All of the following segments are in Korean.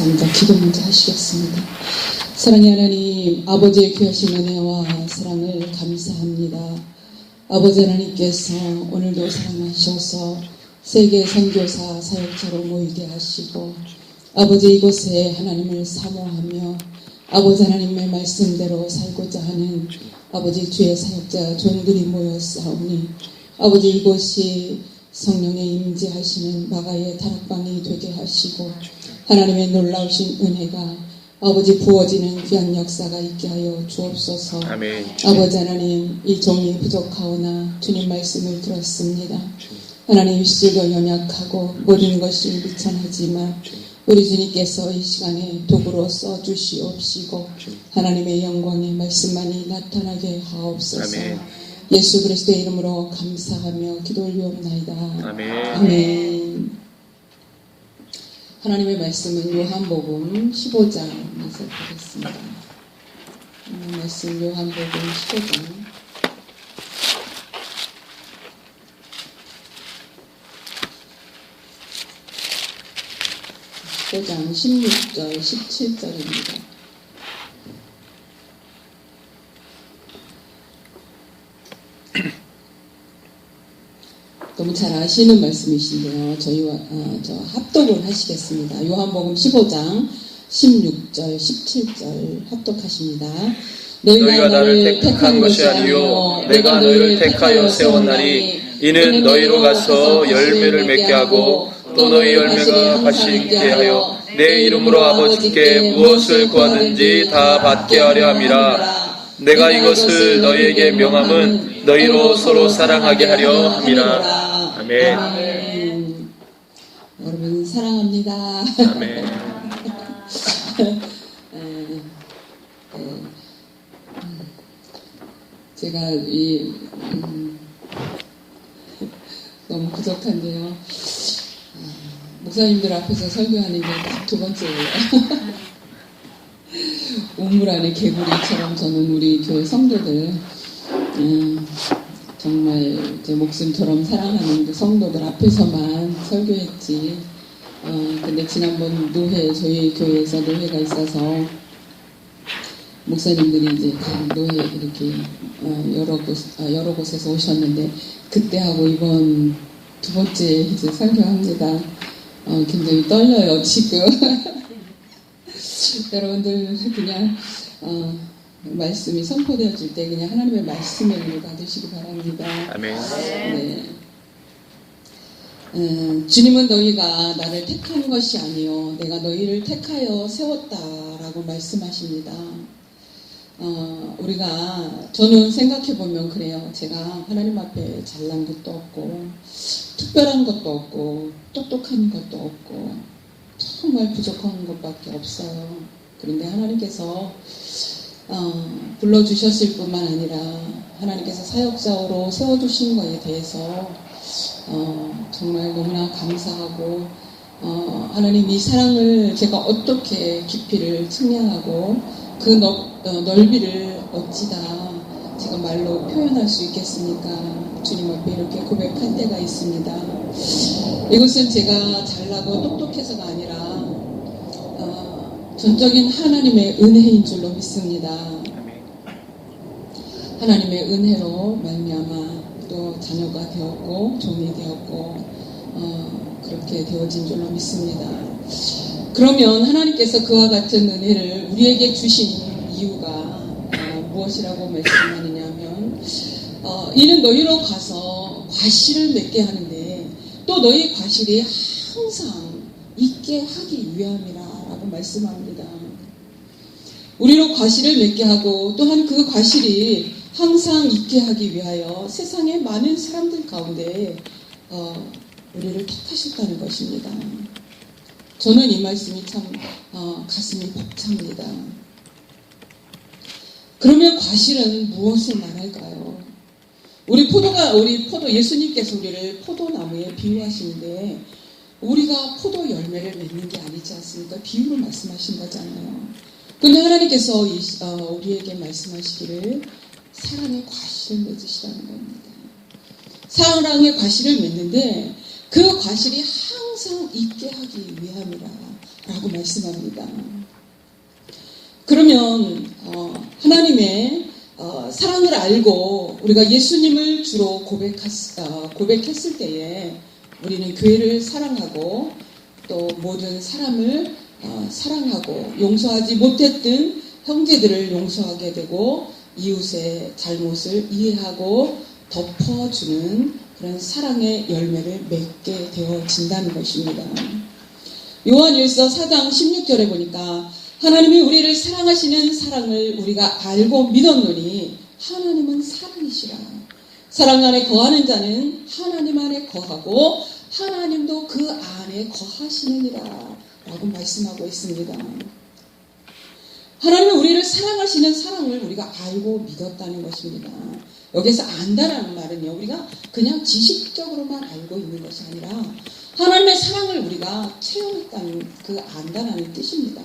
감사합니다. 기도 먼저 하시겠습니다. 사랑의 하나님, 아버지의 귀하신 은혜와 사랑을 감사합니다. 아버지 하나님께서 오늘도 사랑하셔서 세계 선교사 사역자로 모이게 하시고 아버지 이곳에 하나님을 사모하며 아버지 하나님의 말씀대로 살고자 하는 아버지 주의 사역자 종들이 모였사오니 아버지 이곳이 성령의 임재하시는 마가의 다락방이 되게 하시고 하나님의 놀라우신 은혜가 아버지 부어지는 귀한 역사가 있게 하여 주옵소서. 아멘. 아버지 하나님, 이 종이 부족하오나 주님 말씀을 들었습니다. 하나님 실도 연약하고 모든 것이 비천하지만 우리 주님께서 이 시간에 도구로 써주시옵시고 하나님의 영광의 말씀만이 나타나게 하옵소서. 아멘. 예수 그리스도의 이름으로 감사하며 기도 올리옵나이다. 아멘. 아멘. 하나님의 말씀은 요한복음 15장에서 보겠습니다. 말씀 요한복음 15장 15장 16절 17절입니다. 너무 잘 아시는 말씀이신데요. 저희와 합독을 하시겠습니다. 요한복음 15장 16절 17절 합독하십니다. 너희가 나를 택한 것이 아니요 내가 너희를 택하여 세웠나니 이는 너희로 가서 열매를 맺게 하고 또 너희 열매가 가시 있게 하여 내 이름으로 아버지께 무엇을 구하든지 다 받게 하려 함이라. 내가 이것을 너희에게 명함은 너희로 서로 사랑하게 하려 함이라. 아멘. 아멘. 여러분 사랑합니다. 아멘. 제가 너무 부족한데요. 목사님들 앞에서 설교하는 게 딱 두 번째예요. 우물 안에 개구리처럼 저는 우리 교회 성도들 정말 제 목숨처럼 사랑하는 그 성도들 앞에서만 설교했지. 근데 지난번 노회 저희 교회에서 노회가 있어서 목사님들이 이제 다 노회 이렇게 여러 곳에서 오셨는데 그때하고 이번 두 번째 이제 설교합니다. 굉장히 떨려요 지금. 여러분들 그냥 말씀이 선포되어질 때 그냥 하나님의 말씀의 은혜를 받으시기 바랍니다. 아멘. 네. 주님은 너희가 나를 택한 것이 아니요 내가 너희를 택하여 세웠다라고 말씀하십니다. 우리가 저는 생각해보면 그래요. 제가 하나님 앞에 잘난 것도 없고 특별한 것도 없고 똑똑한 것도 없고 정말 부족한 것밖에 없어요. 그런데 하나님께서 불러주셨을 뿐만 아니라 하나님께서 사역자로 세워주신 것에 대해서 정말 너무나 감사하고 하나님 이 사랑을 제가 어떻게 깊이를 측량하고 그 넓이를 어찌다 제가 말로 표현할 수 있겠습니까? 주님 앞에 이렇게 고백할 때가 있습니다. 이것은 제가 잘나고 똑똑해서가 아니라 전적인 하나님의 은혜인 줄로 믿습니다. 하나님의 은혜로 말미암아 또 자녀가 되었고 종이 되었고 그렇게 되어진 줄로 믿습니다. 그러면 하나님께서 그와 같은 은혜를 우리에게 주신 이유가 무엇이라고 말씀하느냐면 이는 너희로 가서 과실을 맺게 하는데 또 너희 과실이 항상 있게 하기 위함이라 라고 말씀합니다. 우리로 과실을 맺게 하고 또한 그 과실이 항상 있게 하기 위하여 세상의 많은 사람들 가운데 우리를 택하셨다는 것입니다. 저는 이 말씀이 참 가슴이 벅찹니다. 그러면 과실은 무엇을 말할까요? 우리 포도 예수님께서 우리를 포도나무에 비유하시는데 우리가 포도 열매를 맺는 게 아니지 않습니까? 비유로 말씀하신 거잖아요. 그런데 하나님께서 우리에게 말씀하시기를 사랑의 과실을 맺으시라는 겁니다. 사랑의 과실을 맺는데 그 과실이 항상 있게 하기 위함이라 라고 말씀합니다. 그러면 하나님의 사랑을 알고 우리가 예수님을 주로 고백했을 때에 우리는 교회를 사랑하고 또 모든 사람을 사랑하고 용서하지 못했던 형제들을 용서하게 되고 이웃의 잘못을 이해하고 덮어주는 그런 사랑의 열매를 맺게 되어진다는 것입니다. 요한일서 4장 16절에 보니까 하나님이 우리를 사랑하시는 사랑을 우리가 알고 믿었노니 하나님은 사랑이시라. 사랑 안에 거하는 자는 하나님 안에 거하고 하나님도 그 안에 거하시느니라 라고 말씀하고 있습니다. 하나님은 우리를 사랑하시는 사랑을 우리가 알고 믿었다는 것입니다. 여기서 안다라는 말은요, 우리가 그냥 지식적으로만 알고 있는 것이 아니라 하나님의 사랑을 우리가 체험했다는 그 안다라는 뜻입니다.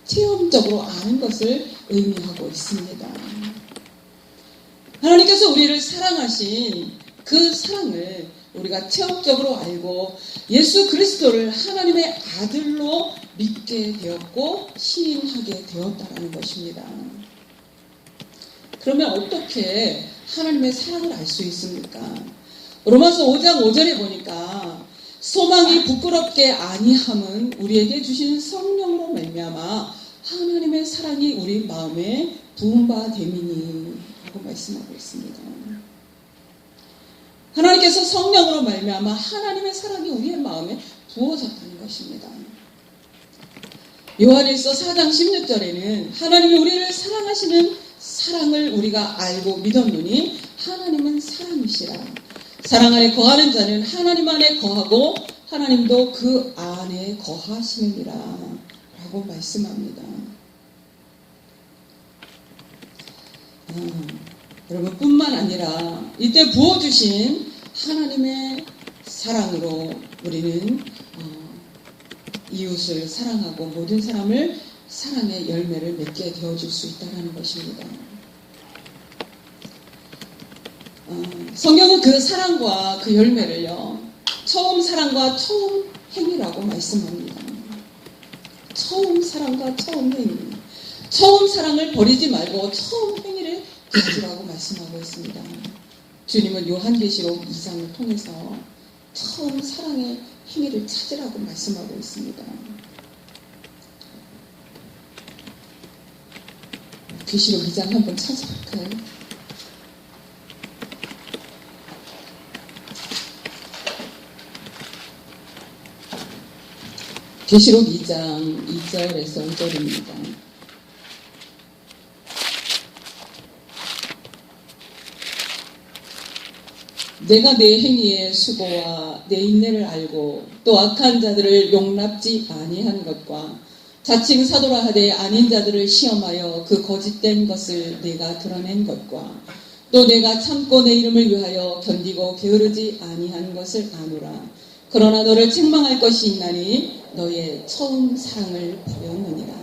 체험적으로 아는 것을 의미하고 있습니다. 하나님께서 우리를 사랑하신 그 사랑을 우리가 체험적으로 알고 예수 그리스도를 하나님의 아들로 믿게 되었고 시인하게 되었다는 것입니다. 그러면 어떻게 하나님의 사랑을 알 수 있습니까? 로마서 5장 5절에 보니까 소망이 부끄럽게 아니함은 우리에게 주신 성령으로 말미암아 하나님의 사랑이 우리 마음에 부은 바 됨이니 라고 말씀하고 있습니다. 하나님께서 성령으로 말미암아 하나님의 사랑이 우리의 마음에 부어졌다는 것입니다. 요한일서 4장 16절에는 하나님이 우리를 사랑하시는 사랑을 우리가 알고 믿었노니 하나님은 사랑이시라. 사랑 안에 거하는 자는 하나님 안에 거하고 하나님도 그 안에 거하시느니라 라고 말씀합니다. 여러분 뿐만 아니라 이때 부어주신 하나님의 사랑으로 우리는 이웃을 사랑하고 모든 사람을 사랑의 열매를 맺게 되어줄 수 있다는 것입니다. 성경은 그 사랑과 그 열매를요, 처음 사랑과 처음 행위라고 말씀합니다. 처음 사랑과 처음 행위. 처음 사랑을 버리지 말고 처음 행위를 가지라고 말씀하고 있습니다. 주님은 요한계시록 2장을 통해서 처음 사랑의 행위를 찾으라고 말씀하고 있습니다. 계시록 2장 한번 찾아볼까요? 계시록 2장 2절에서 5절입니다. 내가 내 행위의 수고와 내 인내를 알고 또 악한 자들을 용납지 아니한 것과 자칭 사도라 하되 아닌 자들을 시험하여 그 거짓된 것을 내가 드러낸 것과 또 내가 참고 내 이름을 위하여 견디고 게으르지 아니한 것을 아노라. 그러나 너를 책망할 것이 있나니 너의 처음 사랑을 버렸느니라.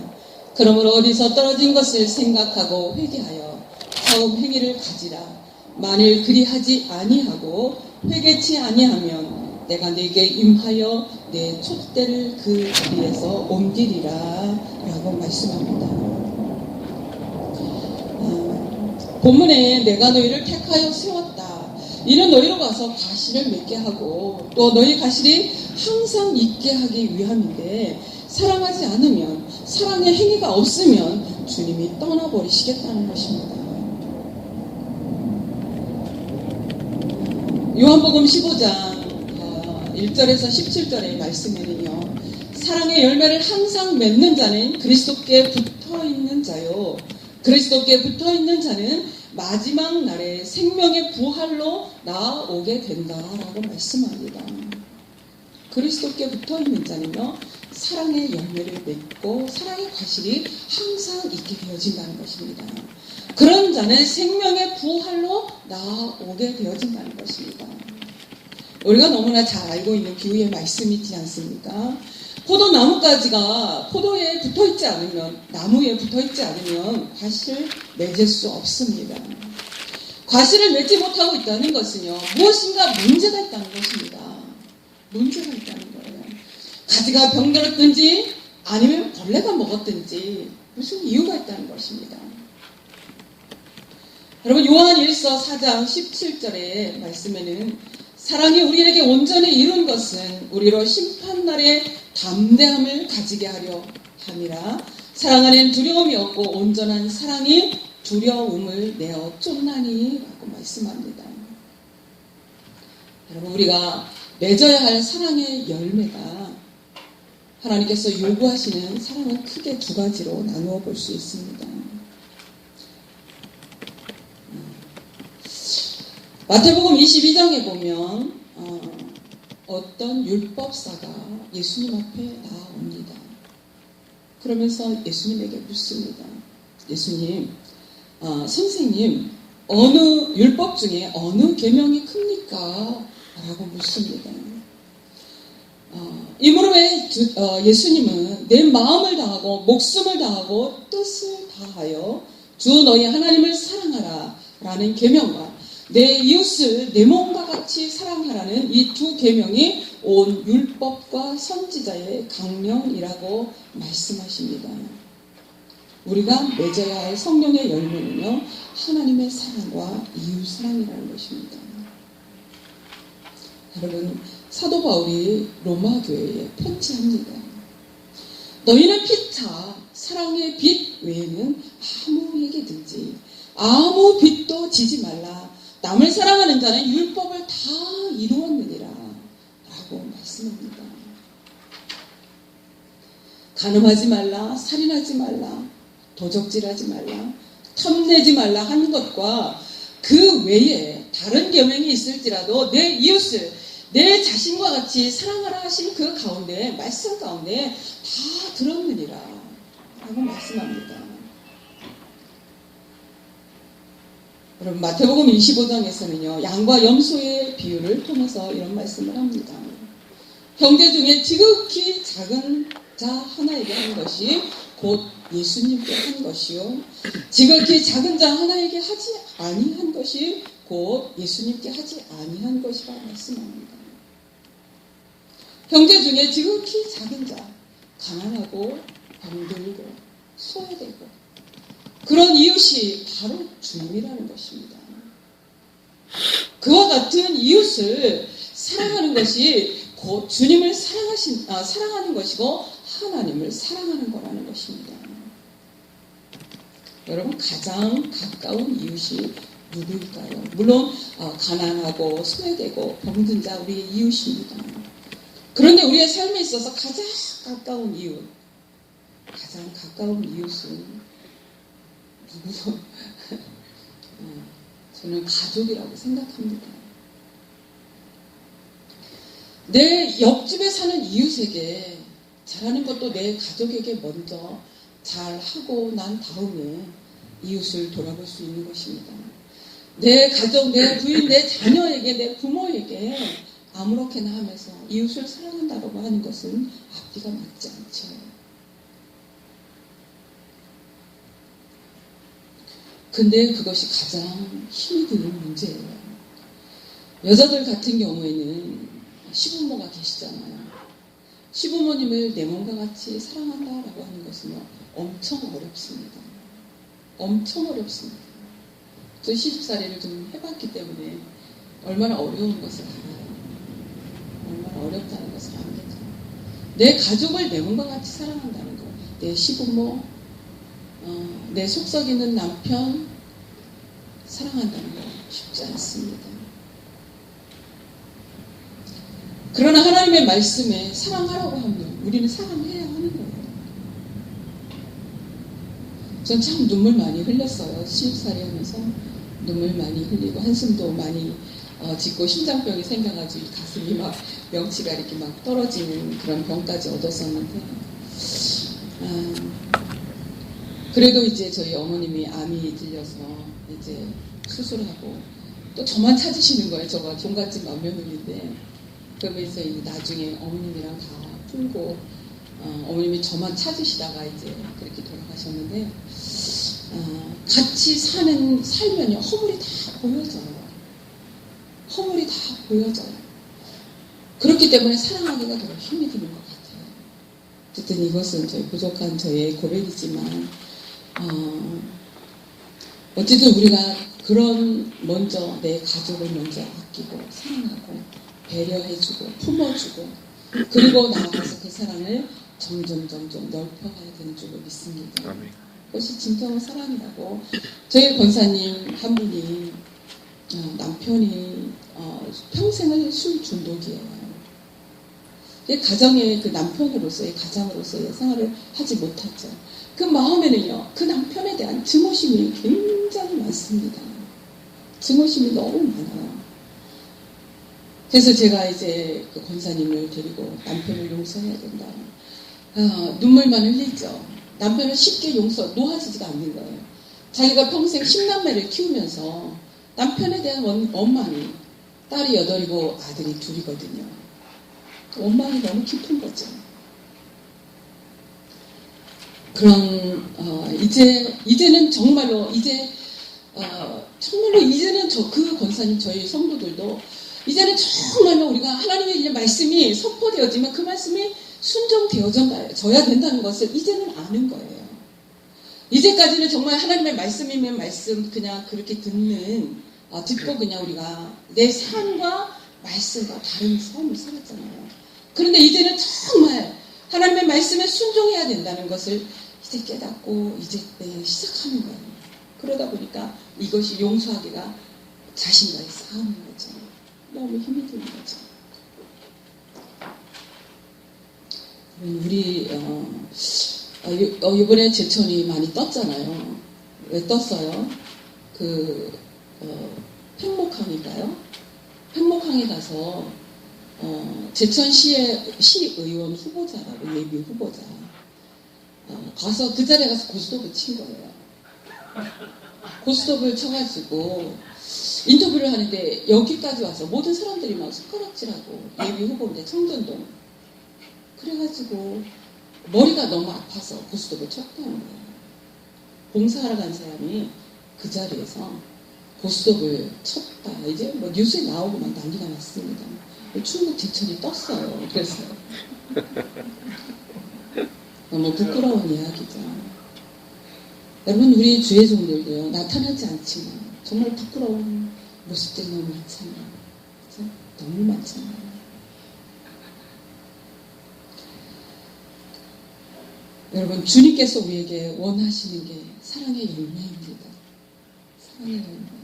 그러므로 어디서 떨어진 것을 생각하고 회개하여 처음 행위를 가지라. 만일 그리하지 아니하고 회개치 아니하면 내가 네게 임하여 내 촛대를 그 자리에서 옮기리라 라고 말씀합니다. 본문에 내가 너희를 택하여 세웠다. 이는 너희로 가서 과실을 맺게 하고 또 너희 과실이 항상 있게 하기 위함인데 사랑하지 않으면 사랑의 행위가 없으면 주님이 떠나버리시겠다는 것입니다. 요한복음 15장 1절에서 17절의 말씀에는요, 사랑의 열매를 항상 맺는 자는 그리스도께 붙어있는 자요, 그리스도께 붙어있는 자는 마지막 날에 생명의 부활로 나아오게 된다라고 말씀합니다. 그리스도께 붙어있는 자는요, 사랑의 열매를 맺고 사랑의 과실이 항상 있게 되어진다는 것입니다. 그런 자는 생명의 부활로 나아오게 되어진다는 것입니다. 우리가 너무나 잘 알고 있는 비유의 말씀이 있지 않습니까? 포도나무가지가 포도에 붙어있지 않으면, 나무에 붙어있지 않으면 과실을 맺을 수 없습니다. 과실을 맺지 못하고 있다는 것은요, 무엇인가 문제가 있다는 것입니다. 문제가 있다는 거예요. 가지가 병들었든지 아니면 벌레가 먹었든지 무슨 이유가 있다는 것입니다. 여러분, 요한 1서 4장 17절의 말씀에는 사랑이 우리에게 온전히 이룬 것은 우리로 심판날에 담대함을 가지게 하려 함이라. 사랑 안엔 두려움이 없고 온전한 사랑이 두려움을 내어 쫓나니 라고 말씀합니다. 여러분, 우리가 맺어야 할 사랑의 열매가 하나님께서 요구하시는 사랑은 크게 두 가지로 나누어 볼 수 있습니다. 마태복음 22장에 보면 어떤 율법사가 예수님 앞에 나옵니다. 그러면서 예수님에게 묻습니다. 예수님, 선생님, 어느 율법 중에 어느 계명이 큽니까? 라고 묻습니다. 이 물음에 예수님은 내 마음을 다하고 목숨을 다하고 뜻을 다하여 주 너희 하나님을 사랑하라 라는 계명과 내 이웃을 내 몸과 같이 사랑하라는 이 두 계명이 온 율법과 선지자의 강령이라고 말씀하십니다. 우리가 맺어야 할 성령의 열매는요, 하나님의 사랑과 이웃 사랑이라는 것입니다. 여러분, 사도 바울이 로마 교회에 편지합니다. 너희는 피차 사랑의 빛 외에는 아무에게 들지 아무 빛도 지지 말라. 남을 사랑하는 자는 율법을 다 이루었느니라 라고 말씀합니다. 간음하지 말라, 살인하지 말라, 도적질하지 말라, 탐내지 말라 하는 것과 그 외에 다른 계명이 있을지라도 내 이웃을 내 자신과 같이 사랑하라 하신 그 가운데, 말씀 가운데 다 들었느니라 라고 말씀합니다. 여러분, 마태복음 25장에서는요, 양과 염소의 비유를 통해서 이런 말씀을 합니다. 형제 중에 지극히 작은 자 하나에게 한 것이 곧 예수님께 한 것이요, 지극히 작은 자 하나에게 하지 아니한 것이 곧 예수님께 하지 아니한 것이라 말씀합니다. 형제 중에 지극히 작은 자, 가난하고 병들고 소외되고 그런 이웃이 바로 주님이라는 것입니다. 그와 같은 이웃을 사랑하는 것이 곧 주님을 사랑하는 것이고 하나님을 사랑하는 거라는 것입니다. 여러분, 가장 가까운 이웃이 누구일까요? 물론 가난하고 소외되고 병든 자 우리의 이웃입니다. 그런데 우리의 삶에 있어서 가장 가까운 이웃, 가장 가까운 이웃은 누구죠? 저는 가족이라고 생각합니다. 내 옆집에 사는 이웃에게 잘하는 것도 내 가족에게 먼저 잘하고 난 다음에 이웃을 돌아볼 수 있는 것입니다. 내 가족, 내 부인, 내 자녀에게, 내 부모에게 아무렇게나 하면서 이웃을 사랑한다고 하는 것은 앞뒤가 맞지 않죠. 근데 그것이 가장 힘이 드는 문제예요. 여자들 같은 경우에는 시부모가 계시잖아요. 시부모님을 내 몸과 같이 사랑한다라고 하는 것은 엄청 어렵습니다. 엄청 어렵습니다. 저 시집살이를 좀 해봤기 때문에 얼마나 어려운 것을 알아요. 얼마나 어렵다는 것을 압니다. 내 가족을 내 몸과 같이 사랑한다는 것, 내 시부모, 내 속썩이는 남편 사랑한다는 거 쉽지 않습니다. 그러나 하나님의 말씀에 사랑하라고 하면 우리는 사랑해야 하는 거예요. 전 참 눈물 많이 흘렸어요. 시집살이 하면서 눈물 많이 흘리고 한숨도 많이 짓고 심장병이 생겨가지고 가슴이 막 명치가 이렇게 막 떨어지는 그런 병까지 얻었었는데 그래도 이제 저희 어머님이 암이 들려서 이제 수술하고 또 저만 찾으시는 거예요. 저가 종갓집 맏며느리인데 그러면서 이제 나중에 어머님이랑 다 풀고 어머님이 저만 찾으시다가 이제 그렇게 돌아가셨는데 같이 살면요 허물이 다 보여져요. 허물이 다 보여져요. 그렇기 때문에 사랑하기가 더 힘이 드는 것 같아요. 어쨌든 이것은 저희 부족한 저의 고백이지만 어쨌든 우리가 그런 먼저 내 가족을 먼저 아끼고 사랑하고 배려해주고 품어주고 그리고 나아가서 그 사랑을 점점 넓혀가야 되는 줄로 믿습니다. 아멘. 그것이 진정한 사랑이라고. 저희 권사님 한 분이 남편이 평생을 술 중독이에요. 가정의 그 남편으로서의 가장으로서의 생활을 하지 못하죠. 그 마음에는요, 그 남편에 대한 증오심이 굉장히 많습니다. 증오심이 너무 많아요. 그래서 제가 이제 그 권사님을 데리고 남편을 용서해야 된다. 눈물만 흘리죠. 남편은 쉽게 놓아지지가 않는 거예요. 자기가 평생 10남매를 키우면서 남편에 대한 원망이, 딸이 8이고 아들이 2이거든요. 원망이 너무 깊은 거죠. 그런 이제는 정말로 이제는 그 권사님 저희 성도들도 이제는 정말로 우리가 하나님의 말씀이 선포되어지면 그 말씀이 순종되어져야 된다는 것을 이제는 아는 거예요. 이제까지는 정말 하나님의 말씀이면 말씀 그냥 그렇게 듣고 그냥 우리가 내 삶과 말씀과 다른 삶을 살았잖아요. 그런데 이제는 정말 하나님의 말씀에 순종해야 된다는 것을 이제 깨닫고 이제 시작하는 거예요. 그러다 보니까 이것이 용서하기가 자신과의 싸움인 거죠. 너무 힘이 드는 거죠. 우리 이번에 제천이 많이 떴잖아요. 왜 떴어요? 팽목항인가요? 팽목항에 가서 제천시의 시의원 후보자라고 예비 후보자 가서 그 자리에 가서 고스톱을 친 거예요. 고스톱을 쳐가지고 인터뷰를 하는데 여기까지 와서 모든 사람들이 막 손가락질하고 예비 후보인데 청전동 그래가지고 머리가 너무 아파서 고스톱을 쳤다는 거예요. 봉사하러 간 사람이 그 자리에서 고스톱을 쳤다. 이제 뭐 뉴스에 나오고 막 난리가 났습니다. 충북 제천이 떴어요. 그래서 너무 부끄러운 이야기죠. 여러분 우리 주의 종들도요 나타나지 않지만 정말 부끄러운 모습들이 너무 많잖아요. 그렇죠? 너무 많잖아요. 여러분 주님께서 우리에게 원하시는 게 사랑의 열매입니다. 사랑의 열매.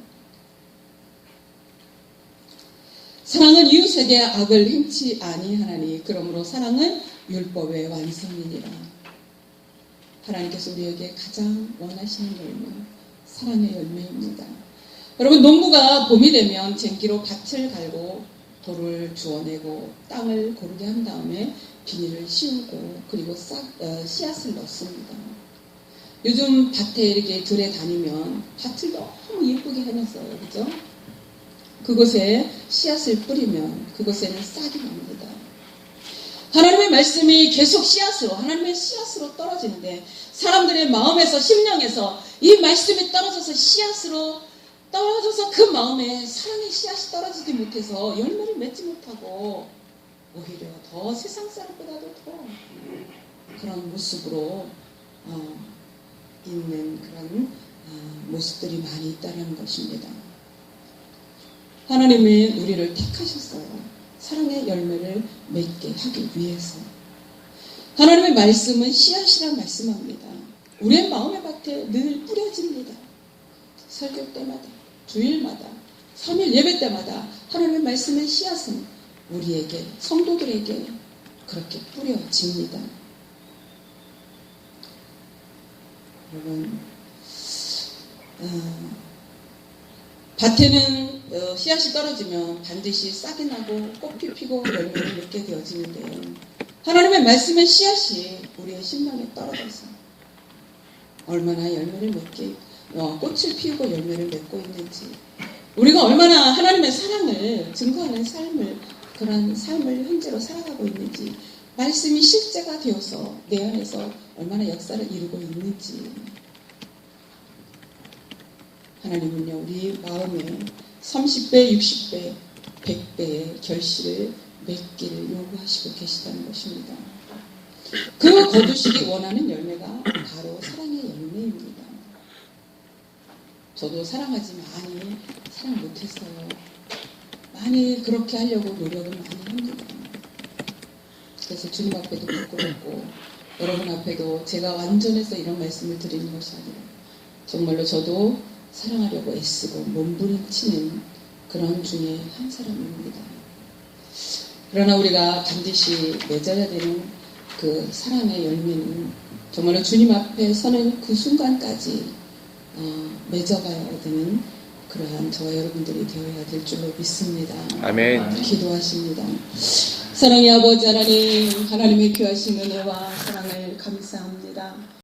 사랑은 이웃에게 악을 행치 아니하나니 그러므로 사랑은 율법의 완성이니라. 하나님께서 우리에게 가장 원하시는 열매, 사랑의 열매입니다. 여러분 농부가 봄이 되면 쟁기로 밭을 갈고 돌을 주워내고 땅을 고르게 한 다음에 비닐을 씌우고 그리고 씨앗을 넣습니다. 요즘 밭에 이렇게 들에 다니면 밭을 너무 예쁘게 해놨어요. 그죠? 그곳에 씨앗을 뿌리면 그곳에는 싹이 납니다. 하나님의 말씀이 계속 씨앗으로 하나님의 씨앗으로 떨어지는데 사람들의 마음에서 심령에서 이 말씀이 떨어져서 씨앗으로 떨어져서 그 마음에 사랑의 씨앗이 떨어지지 못해서 열매를 맺지 못하고 오히려 더 세상 사람보다도 더 그런 모습으로 있는 그런 모습들이 많이 있다는 것입니다. 하나님이 우리를 택하셨어요. 사랑의 열매를 맺게 하기 위해서. 하나님의 말씀은 씨앗이란 말씀합니다. 우리의 마음의 밭에 늘 뿌려집니다. 설교 때마다, 주일마다, 3일 예배 때마다 하나님의 말씀의 씨앗은 우리에게, 성도들에게 그렇게 뿌려집니다. 여러분, 밭에는 씨앗이 떨어지면 반드시 싹이 나고 꽃이 피고 열매를 맺게 되어지는데요. 하나님의 말씀의 씨앗이 우리의 심령에 떨어져서 얼마나 열매를 맺게 꽃을 피우고 열매를 맺고 있는지 우리가 얼마나 하나님의 사랑을 증거하는 그런 삶을 현재로 살아가고 있는지 말씀이 실제가 되어서 내 안에서 얼마나 역사를 이루고 있는지 하나님은요 우리 마음에 30배, 60배, 100배의 결실을 맺기를 요구하시고 계시다는 것입니다. 그 거두시기 원하는 열매가 바로 사랑의 열매입니다. 저도 사랑하지 많이 사랑 못했어요. 많이 그렇게 하려고 노력은 많이 합니다. 그래서 주님 앞에도 부끄럽고 여러분 앞에도 제가 완전해서 이런 말씀을 드리는 것이 아니라 정말로 저도 사랑하려고 애쓰고 몸부림치는 그런 중에 한 사람입니다. 그러나 우리가 반드시 맺어야 되는 그 사랑의 열매는 정말로 주님 앞에 서는 그 순간까지 맺어가야 되는 그러한 저와 여러분들이 되어야 될 줄로 믿습니다. 아멘. 기도하십니다. 사랑의 아버지 하나님, 하나님의 귀하신 은혜와 사랑을 감사합니다.